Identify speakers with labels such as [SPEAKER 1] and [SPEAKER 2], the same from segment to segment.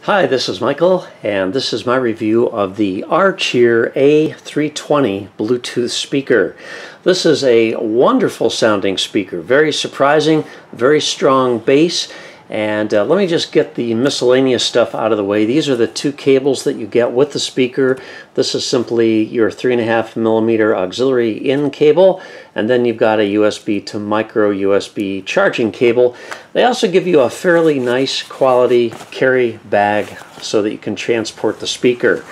[SPEAKER 1] Hi, this is Michael, and this is my review of the Archeer A320 Bluetooth speaker. This is a wonderful sounding speaker, very surprising, very strong bass. And let me just get the miscellaneous stuff out of the way. These are the two cables that you get with the speaker. This is simply your 3.5mm auxiliary in cable, and then you've got a USB to micro USB charging cable. They also give you a fairly nice quality carry bag so that you can transport the speaker.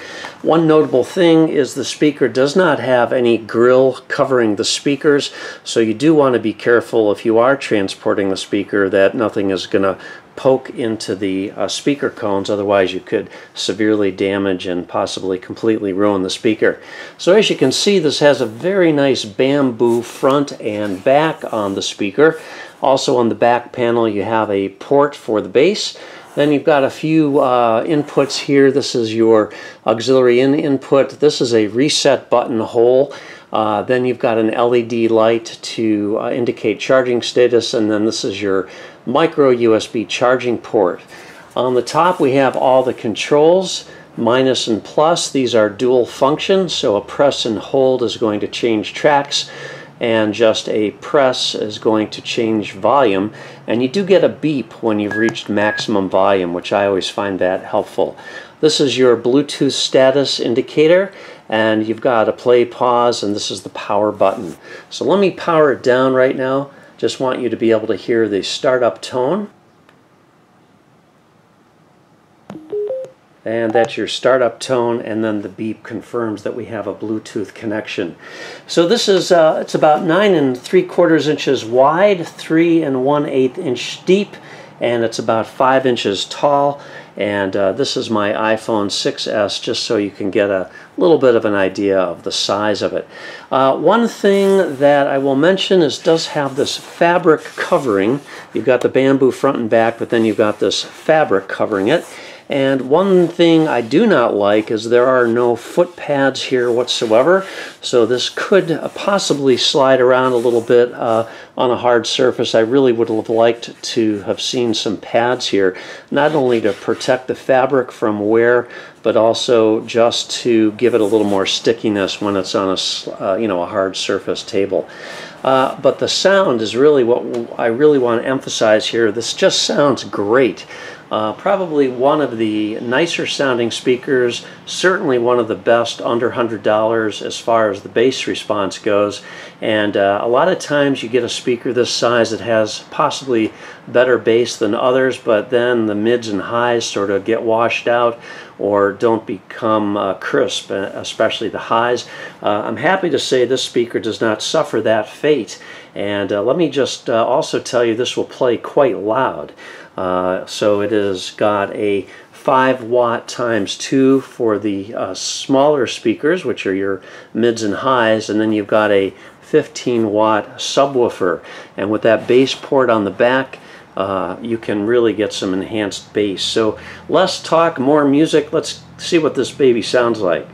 [SPEAKER 1] One notable thing is the speaker does not have any grill covering the speakers, so you do want to be careful if you are transporting the speaker that nothing is going to poke into the speaker cones, otherwise you could severely damage and possibly completely ruin the speaker. So as you can see, this has a very nice bamboo front and back on the speaker. Also on the back panel you have a port for the bass. Then you've got a few inputs here. This is your auxiliary in input. This is a reset button hole. Then you've got an LED light to indicate charging status, and then this is your micro USB charging port. On the top we have all the controls, minus and plus. These are dual function, so a press and hold is going to change tracks, and just a press is going to change volume. And you do get a beep when you've reached maximum volume, which I always find that helpful. This is your Bluetooth status indicator, and you've got a play, pause, and this is the power button. So let me power it down right now. Just want you to be able to hear the startup tone. And that's your startup tone, and then the beep confirms that we have a Bluetooth connection. So this is it's about 9 3/4 inches wide, 3 1/8 inch deep, and it's about 5 inches tall. And this is my iPhone 6s, just so you can get a little bit of an idea of the size of it. One thing that I will mention is it does have this fabric covering. You've got the bamboo front and back, but then you've got this fabric covering it. And one thing I do not like is there are no foot pads here whatsoever, so this could possibly slide around a little bit on a hard surface. I really would have liked to have seen some pads here, not only to protect the fabric from wear, but also just to give it a little more stickiness when it's on a hard surface table. But the sound is really what I really want to emphasize here. This just sounds great. Probably one of the nicer sounding speakers, certainly one of the best under $100 as far as the bass response goes. And a lot of times you get a speaker this size that has possibly better bass than others, but then the mids and highs sort of get washed out or don't become crisp, especially the highs. I'm happy to say this speaker does not suffer that fate. And let me just also tell you this will play quite loud. So it has got a 5-watt times 2 for the smaller speakers, which are your mids and highs, and then you've got a 15-watt subwoofer. And with that bass port on the back, you can really get some enhanced bass. So less talk, more music. Let's see what this baby sounds like.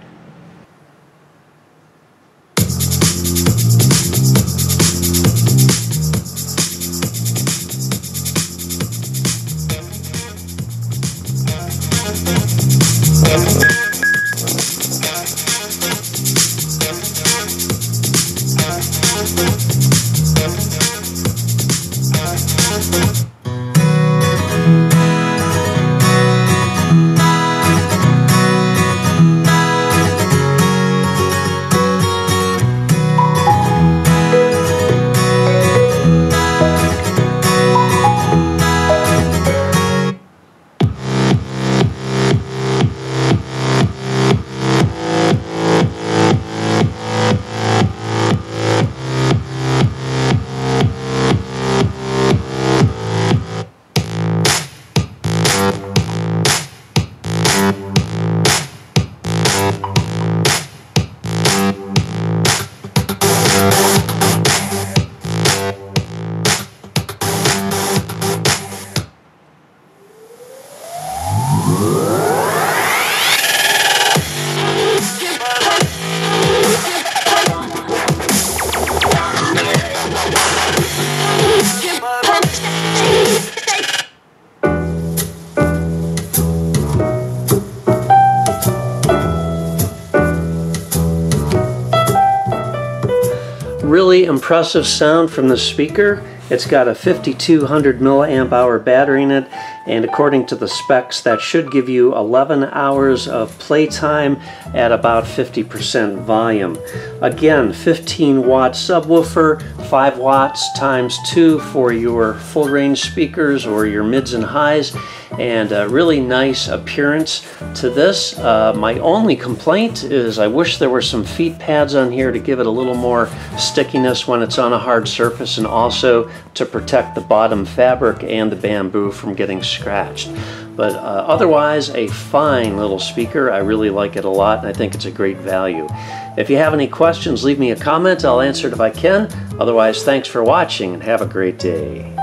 [SPEAKER 1] really impressive sound from the speaker. It's got a 5200 milliamp hour battery in it, and according to the specs, that should give you 11 hours of playtime at about 50% volume. Again, 15 watt subwoofer, 5 watts times 2 for your full range speakers or your mids and highs, and a really nice appearance to this. My only complaint is I wish there were some feet pads on here to give it a little more stickiness when it's on a hard surface, and also to protect the bottom fabric and the bamboo from getting scratched. But otherwise, a fine little speaker. I really like it a lot, and I think it's a great value. If you have any questions, leave me a comment. I'll answer it if I can. Otherwise, thanks for watching, and have a great day.